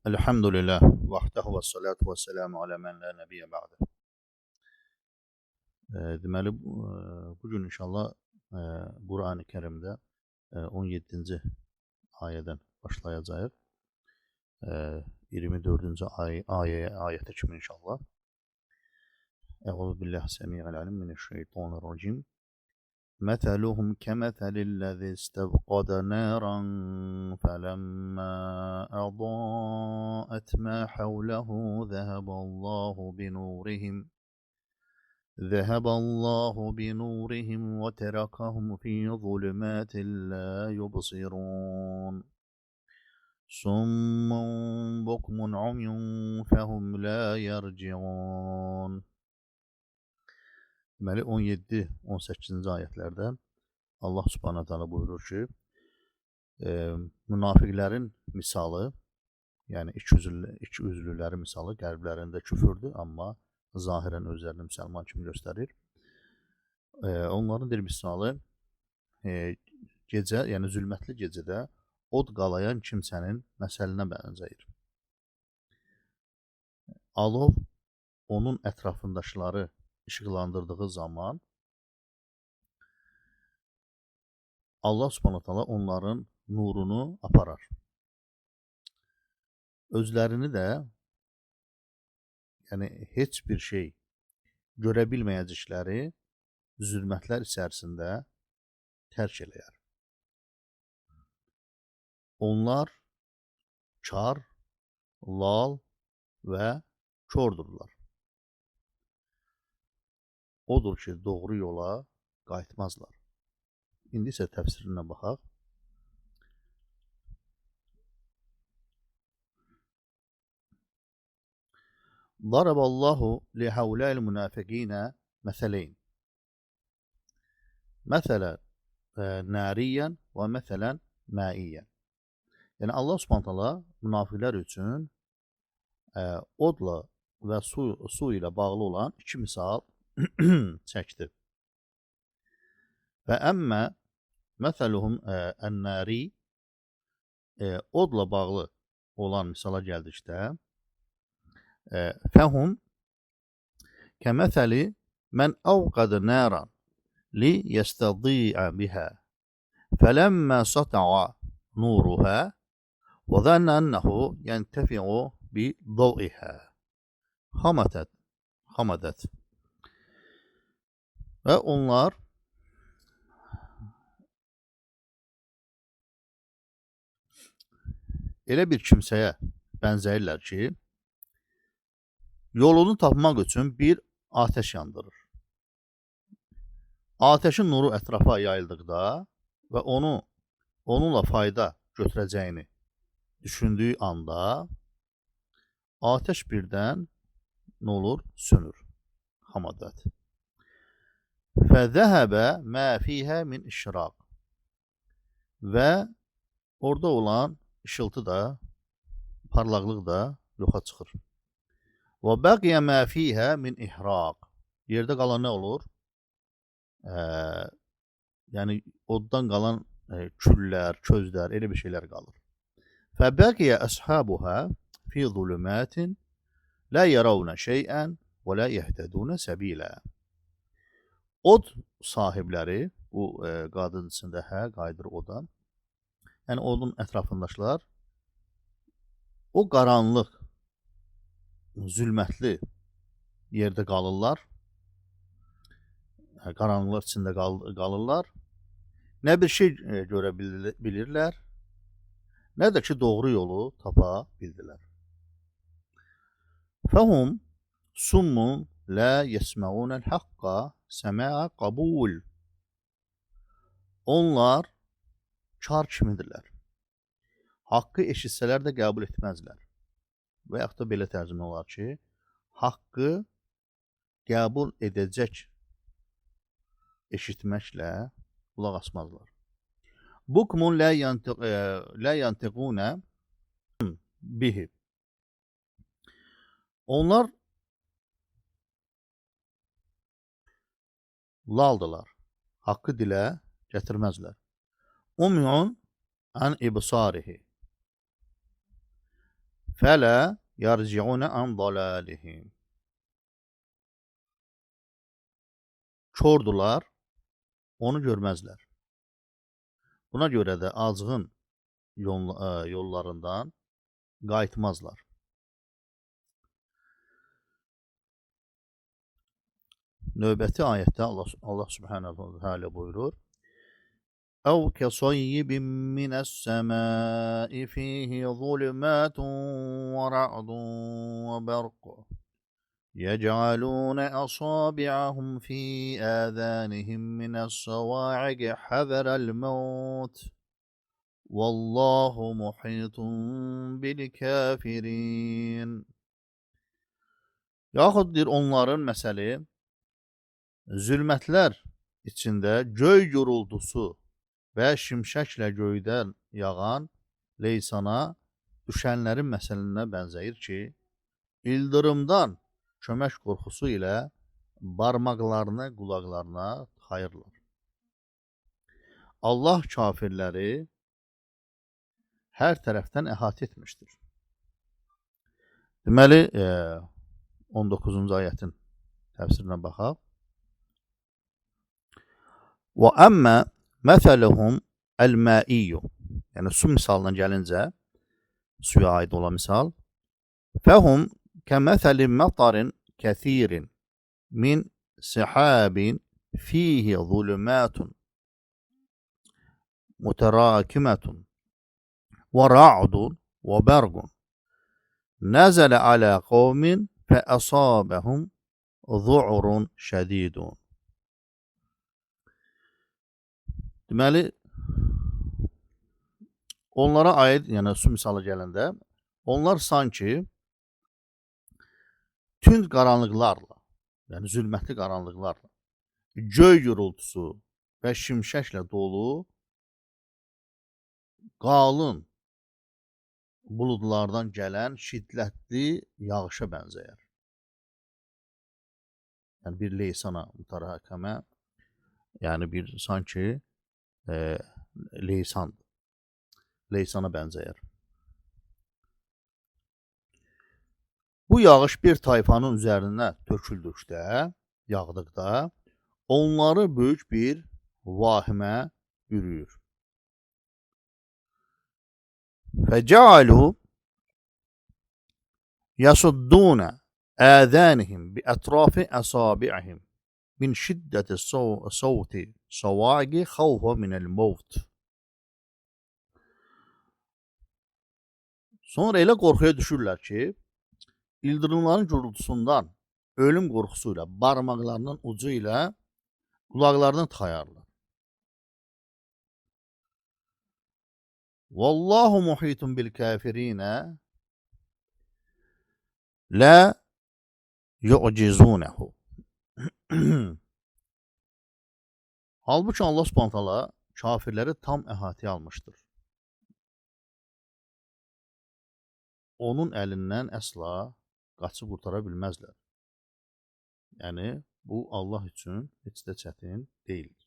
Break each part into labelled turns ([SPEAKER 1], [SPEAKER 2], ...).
[SPEAKER 1] Elhamdülillah, vahdehu ve salatu ve selamu ala men la nebiyyə ba'də. Deməli, bugün inşallah Qur'an-ı Kərimdə 17-ci ayədən başlayacağıq. 24-cü ayətə kimi inşallah. Əuzu billahi səmiyyəl alim minəşşeytanirracim. مثلهم كمثل الذي استوقد نارا فلما أضاءت ما حوله ذهب الله بنورهم وتركهم في ظلمات لا يبصرون صم بكم عمي فهم لا يرجعون. Deməli 17-18-ci ayətlərdə Allah Subhanahu taala buyurur ki, münafiqlərin misalı, yəni iki üzlülərin misalı qəlblərində küfürdür, amma zahirən özlərini müsəlman kimi göstərir. Onların bir misalı gecə, yəni zülmətli gecədə od qalayan kimsənin məsəlinə bənzəyir. Alov onun ətrafındaşları işıqlandırdığı zaman Allah Subhanahu taala onların nurunu aparar. Özlərini də yəni heç bir şey görə bilməyəcəkləri zülmətlər içərisində tərk eləyər. Onlar kar, lal və kördürlər. Odur ki, doğru yola qayıtmazlar. İndi isə təfsirinə baxaq. Daraballahu li haula'il munafiqina məsələyn. Məsələn nariyan və məsələn maiyan. Yəni Allah Subhanahu taala münafiqlər üçün odla və su ilə bağlı olan iki misal çəkdi. Və əmmə məsəluhum ən-nari odla bağlı olan misala gəldikdə fəhum kəməsəli mən əvqədə nəran li yəstədiə bihə fələmmə sata'a nuruhə və zənnə ənəhu yəntəfi'u bi ضوئihə xamadət. Və onlar elə bir kimsəyə bənzəyirlər ki, yolunu tapmaq üçün bir ateş yandırır. Ateşin nuru ətrafa yayıldıqda və onunla fayda götürəcəyini düşündüyü anda ateş birdən nə olur? Sönür. Hamadət. Fəzəhəbə mə fiyhə min işraq. Və orada olan ışıltı da, parlaqlıq da yoxa çıxır. Və bəqiyə mə fiyhə min ihraq. Yerdə qalan nə olur? Yəni oddan qalan küllər, közlər, elə bir şeylər qalır. Fəbəqiyə əshabuhə fi zulümətin lə yəravnə şeyən və lə yəhtədunə səbilə. Od sahibləri, bu qadın içində qayıdır oda. Yəni odun ətrafındaşlar o qaranlıq, zülmətli yerdə qalırlar. Qaranlıq içində qalırlar. Nə bir şey görə bilirlər, nə də ki doğru yolu tapa bildilər. Fəhum summun lə yəsməunəl haqqa səməə qabul. Onlar kar kimidirlər. Haqqı eşitsələr də qəbul etməzlər. Və yaxud da belə tərcümə olar ki, haqqı qəbul edəcək eşitməklə qulaq asmazlar. Bukmun lə yantiqunə bihi. Onlar laldılar. Haqqı dilə gətirməzlər. Umyun an ibsarihi. فَلَا يَرْجِعُونَ عَنْ ضَلَالِهِمْ. Kordular, onu görməzlər. Buna görə də azğın yollarından qayıtmazlar. Növbəti ayətdə Allah Subhanahu wa Taala buyurur: "Əv kəsayyibin minəs-səmai fihi zulumatun və ra'dun və berq. يجعلون أصابعهم في آذانهم من الصواعق حذر الموت والله محيط بالكافرين." Yaxud deyir, onların məsəli zülmətlər içində göy gurultusu və şimşəklə göydən yağan leysana düşənlərin məsəlinə bənzəyir ki, ildırımdan kömək qorxusu ilə barmaqlarını qulaqlarına tıxayırlar. Allah kafirləri hər tərəfdən əhatə etmişdir. Deməli, 19-cu ayətin təfsirinə baxaq. Və əmmə məsələhum əl-məiyyu, yəni su misalına gəlincə, suya aid olan misal, fəhum kəməsəli mətarin kəsirin min sihabin fihi zulümatun mütərakimatun və ra'dun və bergun nəzələ alə qavmin fəəsabəhum zu'urun şədidun. Deməli, onlara aid, yəni su misalı gələndə, onlar sanki tünd qaranlıqlarla, yəni zülmətli qaranlıqlarla, göy gurultusu və şimşəklə dolu qalın buludlardan gələn şiddətli yağışa bənzəyər. Yəni bir leysana mütərəkəmə, yəni bir sanki leysana bənzəyər. Bu yağış bir tayfanın üzərinə töküldükdə, yağdıqda, onları böyük bir vahimə bürüyür. فَجَعَلُوا يَصُدُّونَ آذَانِهِمْ بِأَطْرَافِ أَصَابِعِهِمْ مِنْ شِدَّةِ صَوْتِ صَوَاعِقِ خَوْفًا مِنَ الْمَوْتِ. Sonra elə qorxuya düşürlər ki, ildırımların gurultusundan ölüm qorxusuyla barmaqlarının ucu ilə qulaqlarını tıxayarlar. Vallahu muhitun bil kafirinə la yu'cizunehu. Halbuki Allah Subhanahu taala kafirləri tam əhatəyə almışdır. Onun əlindən əsla qaçıb qurtara bilməzlər. Yəni, bu Allah üçün heç də çətin deyildir.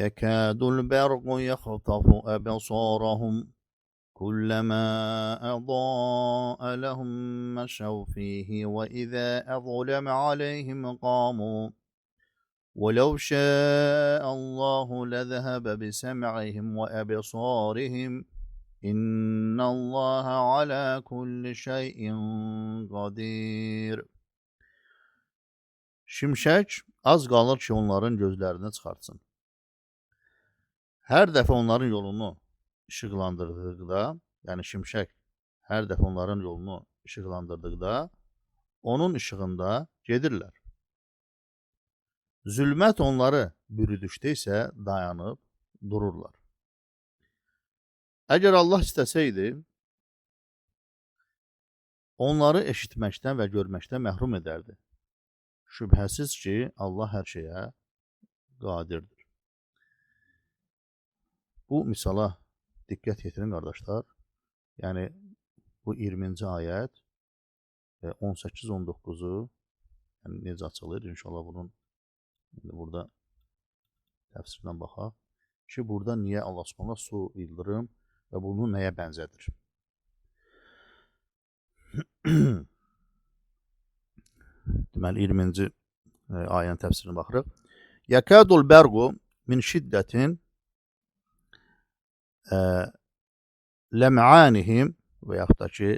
[SPEAKER 1] يَكَادُ الْبَرْقُ يَخْطَفُ أَبْصَارَهُمْ كُلَّمَا أَضَاءَ لَهُمْ مَشَوْا فِيهِ وَإِذَا أَظْلَمَ عَلَيْهِمْ قَامُوا وَلَوْ شَاءَ اللَّهُ لَذَهَبَ بِسَمْعِهِمْ وَأَبْصَارِهِمْ إِنَّ اللَّهَ عَلَى كُلِّ شَيْءٍ قَدِيرٌ. Şimşək az qalır ki, onların gözlərini çıxartsın. Hər dəfə onların yolunu işıqlandırdıqda, yəni şimşək hər dəfə onların yolunu işıqlandırdıqda, onun işığında gedirlər. Zülmət onları bürüdükdə isə dayanıb dururlar. Əgər Allah istəsəydi, onları eşitməkdən və görməkdən məhrum edərdi. Şübhəsiz ki, Allah hər şeyə qadirdir. Bu misala diqqət yetirin, qardaşlar. Yəni, bu 20-ci ayət 18-19-u yəni, necə açılır? İnşallah bunun burada təfsirdən baxaq. ki, burada niyə Allah Subhanahu su, ildırım və bunu nəyə bənzədir? Deməli 20-ci ayənin təfsirinə baxırıq. Yakadul bergu min şiddetin lem'anihim və yaxud da ki,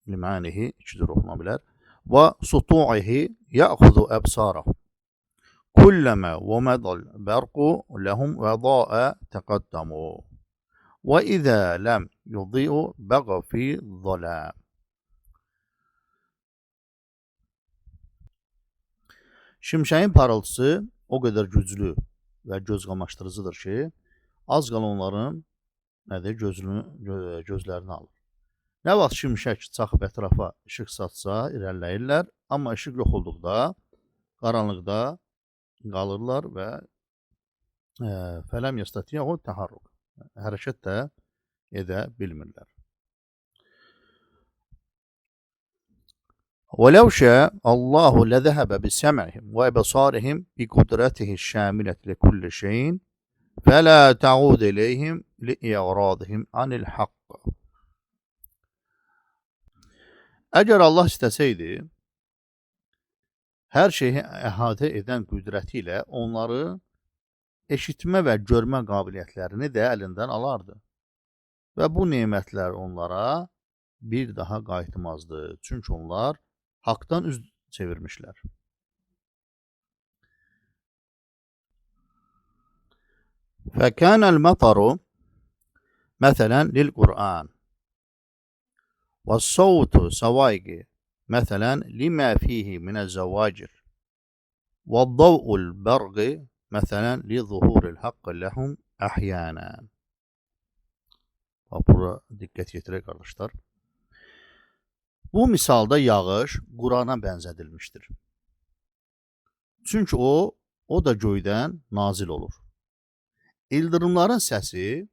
[SPEAKER 1] lim'anihi iki cür oxuna bilər. Və sutu'ihi ya'xuzu əbsarahum. Kulləmə və mədəl berqu ləhum vədaə təqaddamu. Və izə ləm yudi'u bəqa fi zaləm. Şimşəyin parıltısı o qədər güclü və göz qamaşdırıcıdır ki, az qala onların gözlərini alır. Nə vaxt şimşək çaxıb ətrafa işıq satsa irəliləyirlər, amma işıq yox olduqda qaranlıqda qalırlar və fələm yastatiyahu təharruk. Hərəkət də edə bilmirlər. وَلَوْ شَاءَ اللّٰهُ لَذَهَبَ بِسَمْعِهِمْ وَأَبْصَارِهِمْ بِقُدْرَتِهِ الشَّامِلَةِ لِكُلِّ شَيْءٍ فَلَا تَعُودُ إِلَيْهِمْ لِإِعْرَاضِهِمْ عَنِ الْحَقِّ. Əgər Allah istəsəydi, hər şeyi əhatə edən qüdrəti ilə onları eşitmə və görmə qabiliyyətlərini də əlindən alardı. Və bu nemətlər onlara bir daha qayıtmazdı. Çünki onlar haqdan üz çevirmişlər. فَكَانَ الْمَطَرُ مَثَلًا لِلْقُرْآنِ وَالصَّوْتُ سَوَائِقِ مَثَلًا لِمَا فِيهِ مِنَ الزَّوَاجِرِ وَالضَّوْءُ الْبَرْقِ مَثَلًا لِظُهُورِ الْحَقِّ لَهُمْ أَحْيَانًا. Bura diqqət yetirək qardaşlar. Bu misalda yağış Qurana bənzədilmişdir. Çünki o da göydən nazil olur. İldırımların səsi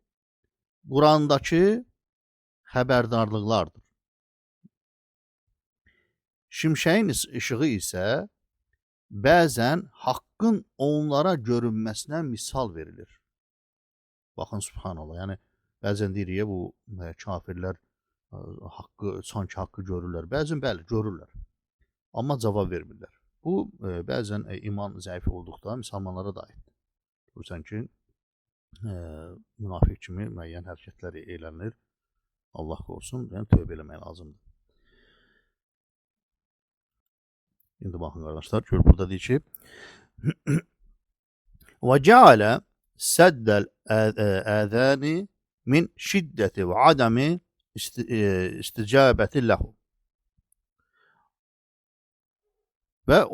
[SPEAKER 1] Qurandakı xəbərdarlıqlardır. Şimşəyin işığı isə bəzən haqqın onlara görünməsinə misal verilir. Baxın, subhanallah, yəni bəzən deyirik bu kafirlər sanki haqqı görürlər. Bəzən bəli, görürlər. Amma cavab vermirlər. Bu, bəzən iman zəif olduqda müsəlmanlara da aiddir. Görürsən ki, münafiq kimi müəyyən hərəkətlər eylənir. Allah qorusun, yəni tövbə eləmək lazımdır. İndi baxın qardaşlar, gör burada deyir ki وَجَعَلَ سَدَّ الْآذَانِ مِنْ شِدَّةِ وَعَدَمِ isticabeti lahu. Və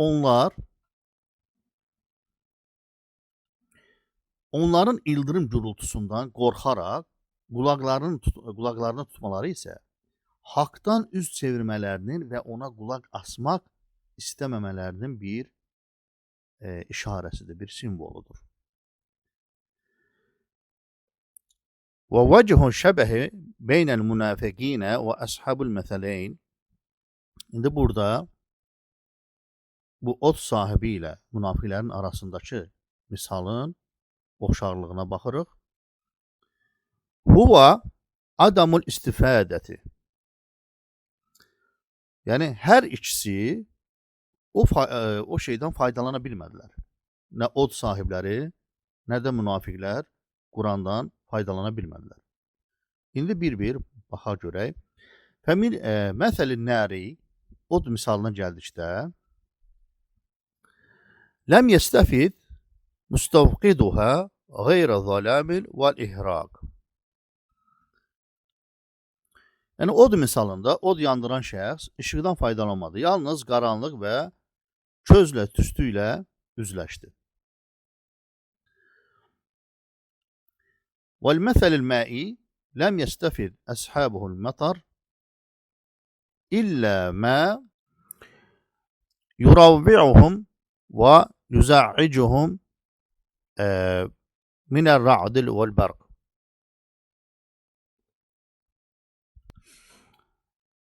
[SPEAKER 1] onların ildırım gürültüsündən qorxaraq qulaqlarını tutmaları isə haqdan üz çevirmələrinin və ona qulaq asmaq istəməmələrinin bir işarəsidir, bir simvoludur. وَوَجْهُ شَبَهِ بَيْنَ الْمُنَافِقِينَ وَأَصْحَابِ الْمَثَلَيْنِ. İndi burada bu ot sahibi ilə münafiqlərin arasındakı misalın oxşarlığına baxırıq. Huva adamul istifadəti. Yəni hər ikisi o şeydən faydalana bilmədilər. Nə od sahibləri, nə də münafiqlər Qurandan faydalana bilmədilər. İndi bir-bir baxa görək. Məsəlin nəri, od misalına gəldikdə ləm yəstəfid müstəvqiduhə qeyrə zələmil vəl-ihraq. Yəni, od misalında od yandıran şəxs işıqdan faydalanmadı. Yalnız qaranlıq və közlə, tüstü ilə üzləşdi. وَالْمَثَلِ الْمَائِي لَمْ يَسْتَفِدْ أَصْحَابُهُ الْمَطَرِ إِلَّا مَا يُرَوِّعُهُمْ وَيُزَعِّجُهُمْ مِنَ الرَّعْدِ وَالْبَرْقِ.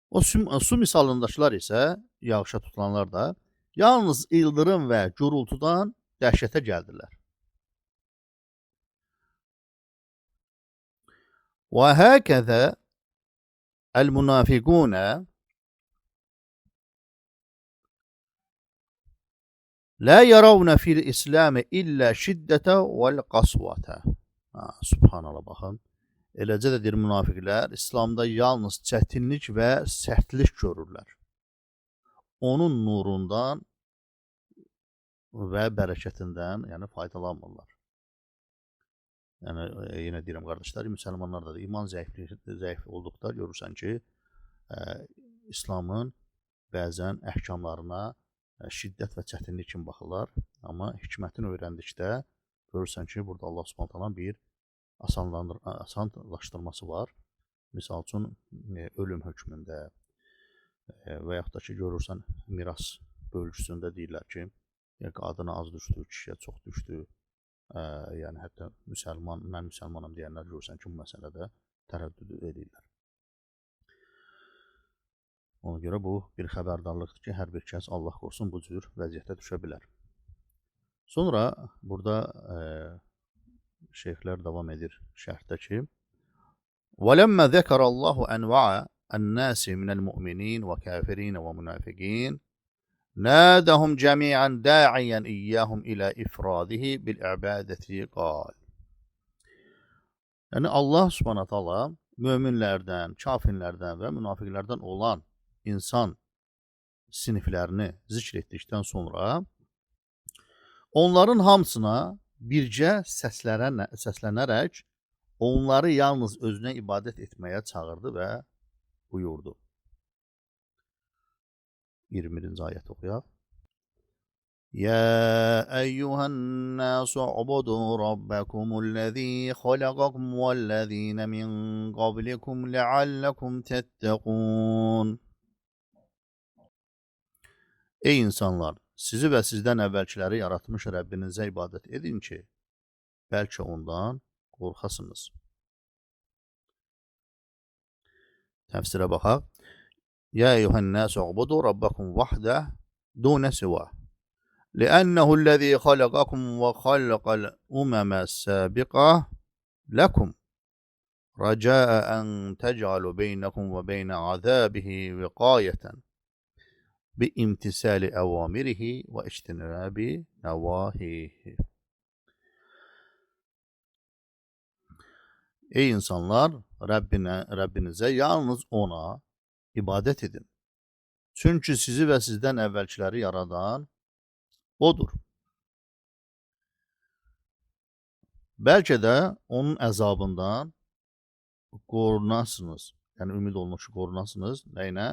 [SPEAKER 1] O su misalındakiler isə, yağışa tutulanlar da, yalnız ildırım və gürültüdən dəhşətə gəldilər. وهكذا المنافقون لا يرون في الإسلام إلا şiddete vel qasvata. Subhanallah baxın. Eləcə də deyir münafiqlər İslamda yalnız çətinlik və sərtlik görürlər. Onun nurundan və bərəkətindən, yəni faydalanmırlar. Yəni yenə deyirəm qardaşlar, müsəlmanlarda da iman zəif olduqda görürsən ki, İslamın bəzən əhkamlarına şiddət və çətinlik kimi baxırlar, amma hikmətini öyrəndikdə görürsən ki, burada Allah Subhanahu bir asanlaşdırması var. Misal üçün ölüm hökmündə və yaxud da ki, görürsən miras bölgüsündə deyirlər ki, qadına az düşdü, kişiyə çox düşdü. Yəni hətta mən müsəlmanam deyənlər görürsən ki, bu məsələdə tərəddüd edirlər. Ona görə bu bir xəbərdarlıqdır ki, hər bir kəs Allah qorusun bu cür vəziyyətə düşə bilər. Sonra burada şeyxlər davam edir şərhdə ki: وَلَمَّا ذَكَرَ اللّٰهُ أَنْوَعَ النَّاسِ مِنَ الْمُؤْمِنِينَ وَكَافِرِينَ وَمُنَافِقِينَ نَادَهُمْ جَمِيعًا دَاعِيًا إِيَّاهُمْ إِلَى إِفْرَادِهِ بِالْعِبَادَةِ قَالَ. Yəni Allah Subhanahu taala möminlərdən, kafirlərdən və münafiqlərdən olan insan siniflərini zikr etdikdən sonra onların hamısına bircə səslənərək onları yalnız özünə ibadət etməyə çağırdı və buyurdu. 21-ci ayət oxuyaq. يا أيها الناس اعبدوا ربكم الذي خلقكم والذين من قبلكم لعلكم تتقون. Ey insanlar, sizi və sizdən əvvəlkiləri yaratmış Rəbbinizə ibadət edin ki, bəlkə ondan qorxasınız. Təfsirə baxaq. Ya eyyuhən-nâs u'budu rabbakum vahdah dûne sivâh. لأنه الذي خلقكم وخلق الأمم السابقة لكم رجاء أن تجعلوا بينكم وبين عذابه وقاية بامتثال أوامره واجتناب نواهيه. Ey insanlar, Rəbbinizə yalnız ona ibadət edin. Çünki sizi və sizdən əvvəlkiləri yaradan odur. Bəlkə də onun əzabından qorunasınız. Yəni ümid olunur ki, qorunasınız. Nəylə?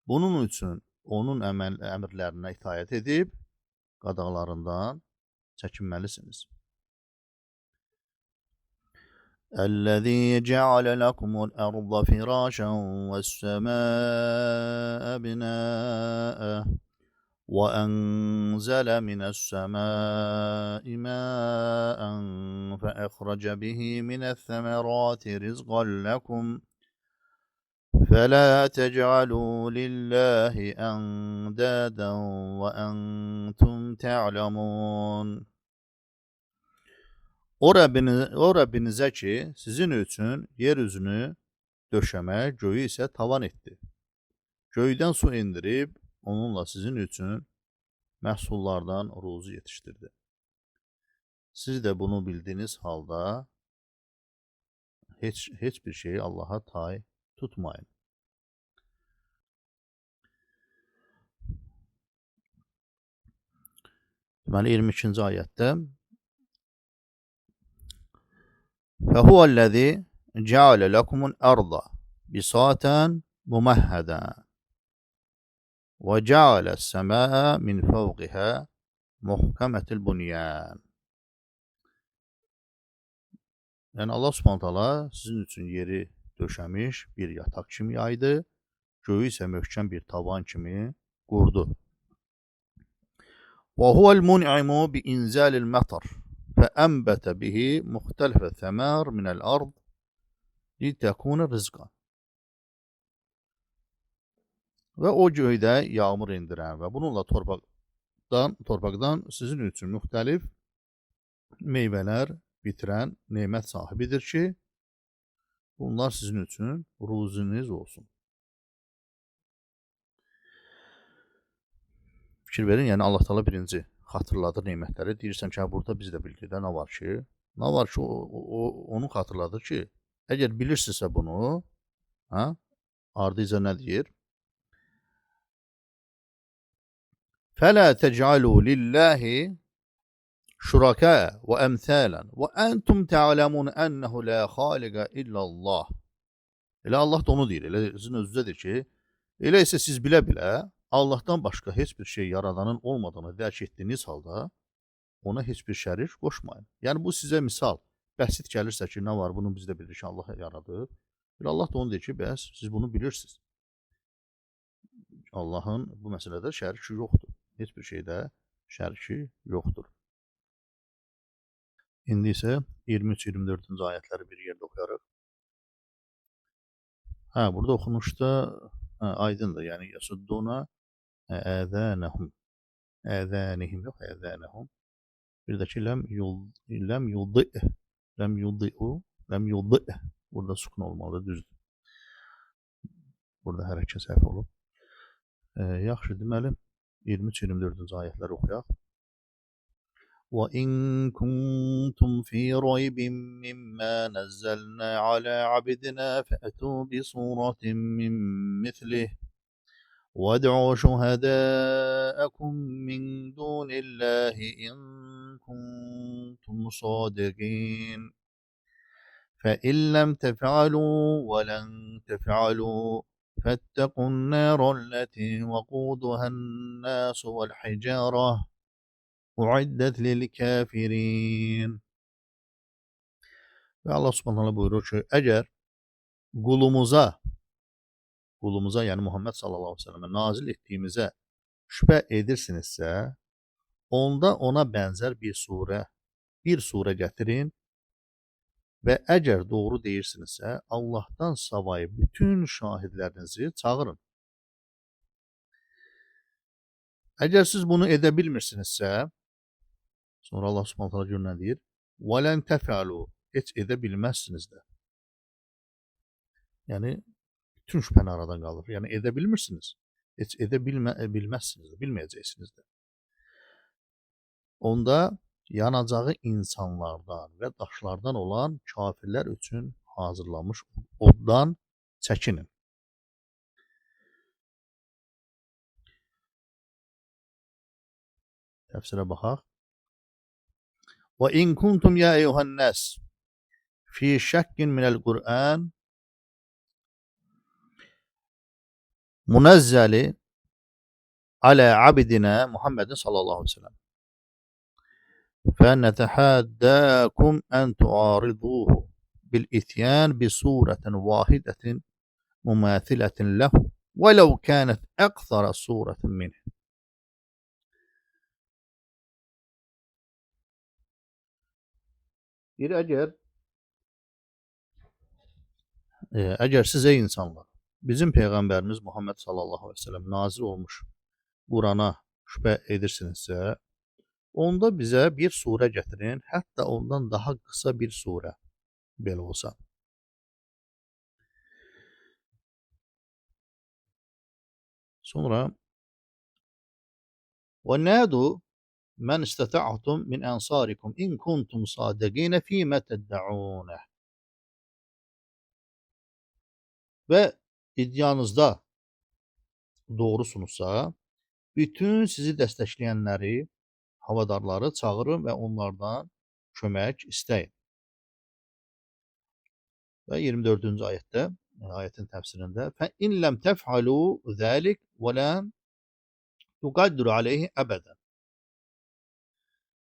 [SPEAKER 1] Bunun üçün onun əmrlərinə itaət edib qadağalarından çəkinməlisiniz. الذي جعل لكم الأرض فراشا والسماء بناء وأنزل من السماء ماء فأخرج به من الثمرات رزقا لكم فلا تجعلوا لله أندادا وأنتم تعلمون. O Rəbbinizə ki, sizin üçün yeryüzünü döşəmək, göyü isə tavan etdi. Göydən su indirib, onunla sizin üçün məhsullardan ruzu yetişdirdi. Siz də bunu bildiyiniz halda heç bir şeyi Allaha tay tutmayın. Deməli 22-ci ayətdə فَهُوَ الَّذِي جَعَلَ لَكُمُ الْأَرْضَ بِسَاطًا مُمَهَّدًا وَجَعَلَ السَّمَاءَ مِنْ فَوْقِهَا مُحْكَمَةَ الْبُنْيَانِ. Yəni Allah Subhanahu taala sizin üçün yeri döşəmiş bir yataq kimi yaydı, göyü isə möhkəm bir tavan kimi qurdu. وَهُوَ الْمُنْعِمُ بِإِنْزَالِ الْمَطَرِ فَأَنْبَتَ بِهِ مُخْتَلِفَ الثَّمَارِ مِنَ الْأَرْضِ لِتَكُونَ رِزْقًا. Və o göydə yağmur indirən və bununla torpaqdan sizin üçün müxtəlif meyvələr bitirən nemət sahibidir ki, Bunlar sizin üçün ruziniz olsun. Fikir verin, yəni Allah Taala birinci xatırladır nemətləri. Deyirsən ki, burada biz də bildik də nə var ki? Nə var ki, onu xatırladır ki, əgər bilirsinizsə bunu, hə? Ardıca nə deyir? Fələ tec'alu lillahi şuraka və əmsalan və entum ta'lamun ennehu la xaliqa illallah. Elə Allah da onu deyir. Elə sizin özünüzdədir ki, elə isə siz bilə-bilə Allahdan başqa heç bir şey yaradanın olmadığını dərk etdiyiniz halda ona heç bir şərik qoşmayın. Yəni bu sizə misal bəsit gəlirsə ki, nə var? Bunu biz də bilirik ki, Allah yaradır. Elə Allah da onu deyir ki, bəs siz bunu bilirsiniz. Allahın bu məsələdə şəriki yoxdur. Heç bir şeydə şəriki yoxdur. İndi isə 23-24-cü ayətləri bir yerdə oxuyarıq. Hə, burada oxunuşda aydındır. Yəni yasudduna əzənəhum. Əzənihim yox, əzənəhum. Bir də ki, ləm yuddi. Burada sukun olmalı, düzdür. Burada hərəkət səhv olub. Yaxşı, deməli 23-24-cü ayətləri oxuyaq. وَإِن كُنتُمْ فِي رَيْبٍ مِّمَّا نَزَّلْنَا عَلَى عَبْدِنَا فَأْتُوا بِسُورَةٍ مِّن مِّثْلِهِ وَادْعُوا شُهَدَاءَكُم مِّن دُونِ اللَّهِ إِن كُنتُمْ صَادِقِينَ فَإِن لَّمْ تَفْعَلُوا وَلَن تَفْعَلُوا فَاتَّقُوا النَّارَ الَّتِي وَقُودُهَا النَّاسُ وَالْحِجَارَةُ Uiddet lil kafirin. Və Allah Subhanahu buyurur ki, əgər qulumuza, yəni Muhammed sallallahu əleyhi və səlləmə nazil etdiyimizə şübhə edirsinizsə, onda ona bənzər bir surə gətirin və əgər doğru deyirsinizsə, Allahdan savayı bütün şahidlərinizi çağırın. Əgər siz bunu edə bilmirsinizsə, sonra Allah Subhanahu taala nə deyir? وَلَنْ تَفْعَلُوا Heç edə bilməzsiniz də. Yəni bütün şübhəni aradan qalır. Yəni edə bilmirsiniz. Heç edə bilməzsiniz də, bilməyəcəksiniz də. Onda yanacağı insanlardan və daşlardan olan kafirlər üçün hazırlanmış oddan çəkinin. Təfsirə baxaq. وَإِن كُنتُمْ يَا أَيُّهَا النَّاسُ في شك من القرآن منزل على عبدنا محمد صلى الله عليه وسلم فنتحداكم أن تعارضوه بالإتيان بصورة واحدة مماثلة له ولو كانت أكثر صورة منه. Əgər siz ey insanlar, bizim Peyğəmbərimiz Muhammed sallallahu aleyhi ve sellem nazil olmuş Qurana şübhə edirsinizsə, onda bizə bir surə gətirin, hətta ondan daha qısa bir surə belə olsa. Sonra وَنَادُوا مَنْ اسْتَطَعْتُمْ مِنْ أَنْصَارِكُمْ إِنْ كُنْتُمْ صَادِقِينَ فِيمَا تَدَّعُونَ Və iddianızda doğrusunuzsa, bütün sizi dəstəkləyənləri, havadarları çağırın və onlardan kömək istəyin. Və 24-cü ayətdə, ayətin təfsirində فَإِنْ لَمْ تَفْعَلُوا ذَلِكَ وَلَنْ تُقَدِّرُ عَلَيْهِ أَبَدًا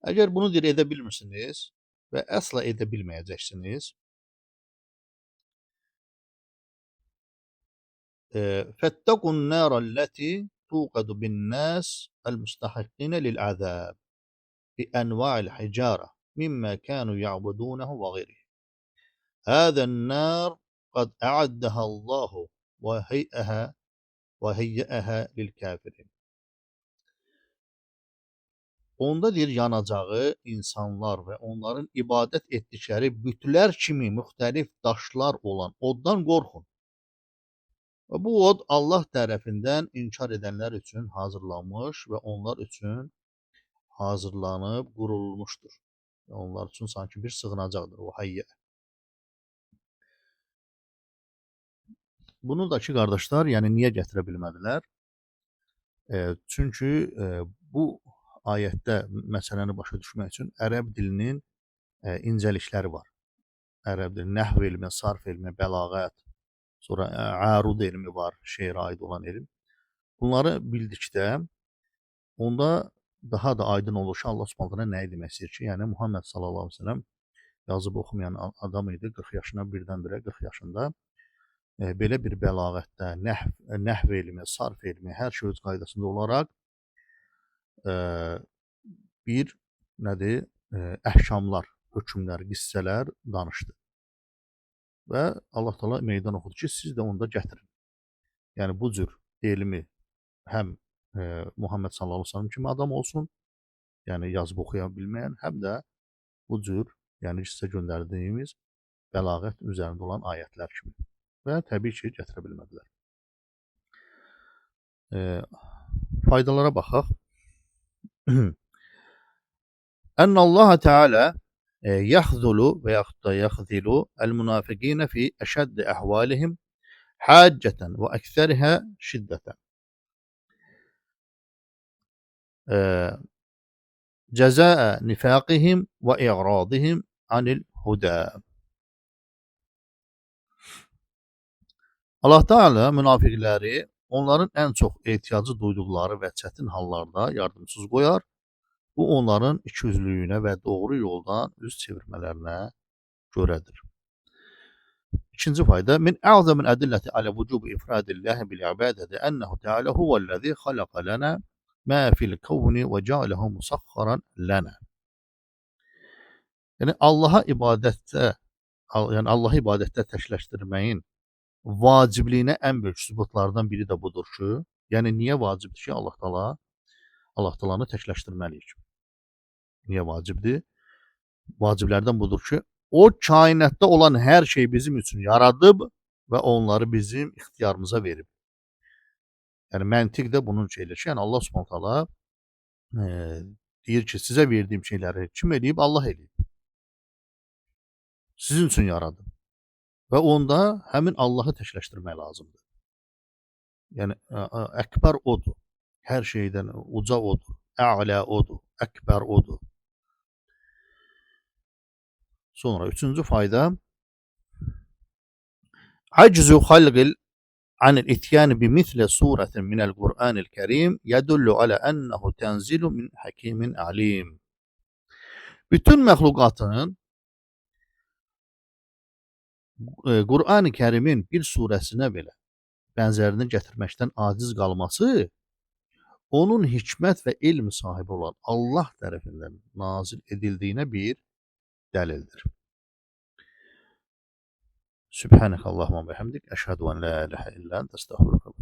[SPEAKER 1] Əgər bunu edə bilmirsiniz və əsla edə bilməyəcəksiniz, فَاتَّقُوا النَّارَ الَّتِي تُوقَدُ بِالنَّاسِ الْمُسْتَحِقِّينَ لِلْعَذَابِ بِأَنْوَاعِ الْحِجَارَةِ مِمَّا كَانُوا يَعْبُدُونَهُ وَغَيْرِهِ هَذَا النَّارُ قَدْ أَعَدَّهَا اللَّهُ وَهَيَّأَهَا لِلْكَافِرِينَ onda deyir yanacağı insanlar və onların ibadət etdikləri bütlər kimi müxtəlif daşlar olan oddan qorxun. Və bu od Allah tərəfindən inkar edənlər üçün hazırlanmış və onlar üçün hazırlanıb qurulmuşdur. Onlar üçün sanki bir sığınacaqdır o hayyə. Bunu da ki, qardaşlar, yəni niyə gətirə bilmədilər? Çünki bu ayətdə məsələni başa düşmək üçün ərəb dilinin incəlikləri var. Ərəb dili, nəhv elmi, sarf elmi, bəlağət, sonra ərud elmi var, şeirə aid olan elm. Bunları bildikdə onda daha da aydın olur ki, Allah Subhanahu nəyi demək istəyir ki, yəni Muhammed sallallahu əleyhi və səlləm yazıb oxumayan adam idi, 40 yaşına birdən-birə 40 yaşında belə bir bəlağətdə, nəhv elmi, sarf elmi, hər şey öz qaydasında olaraq bir nədir, əhkamlar, hökmlər, qissələr danışdı. Və Allah Teala meydan oxudu ki, siz də onda gətirin. Yəni bu cür elmi həm Muhammed sallallahu əleyhi və səlləm kimi adam olsun, yəni yazıb oxuya bilməyən, həm də bu cür, yəni sizə göndərdiyimiz bəlağət üzərində olan ayətlər kimi. Və təbii ki, gətirə bilmədilər. Faydalara baxaq. Ənəllaha Teala yaxzulu və yaxud da yaxzilu əl-münafiqinə fi əşəddi əhvalihim haccətən və əksərihə şiddətən. Cəzəə nifaqihim və i'radihim anil huda. Allah Teala münafiqləri onların ən çox ehtiyacı duyduqları və çətin hallarda yardımsız qoyar. Bu onların ikiyüzlülüyünə və doğru yoldan üz çevirmələrinə görədir. İkinci fayda: min a'zamin adillati ala vucubi ifradillahi bil ibadati ennehu Teala huvellezî halaka lana ma fil kavni ve ja'alehu musakharan lana. Yəni Allah'a ibadətdə, yəni Allah'ı ibadətdə təkləşdirməyin vacibliyinə ən böyük sübutlardan biri də budur ki, yəni niyə vacibdir ki, Allah Taala'nı təkləşdirməliyik. Niyə vacibdir? Vaciblərdən budur ki, o kainatda olan hər şey bizim üçün yaradıb və onları bizim ixtiyarımıza verib. Yəni məntiq də bunun şeydir ki, yəni Allah Subhanahu taala deyir ki, sizə verdiyim şeyləri kim eləyib? Allah eləyib. Sizin üçün yaradıb. Və onda həmin Allahı təkləşdirmək lazımdır. Yəni əkbər odur. Hər şeydən uca odur. Ə'lə odur. Əkbər odur. Sonra üçüncü fayda: aczu xalqil anil ityan bi misli suratin minel Kur'anil Kerim yedullu ala ennehu tenzilu min hakimin alim. Bütün məxluqatın Qur'an-ı Kərimin bir surəsinə belə bənzərini gətirməkdən aciz qalması onun hikmət və elm sahibi olan Allah tərəfindən nazil edildiyinə bir dəlildir. Sübhanəkallahumma və bihamdik, əşhədu en la ilahe illa ente, estağfiruke.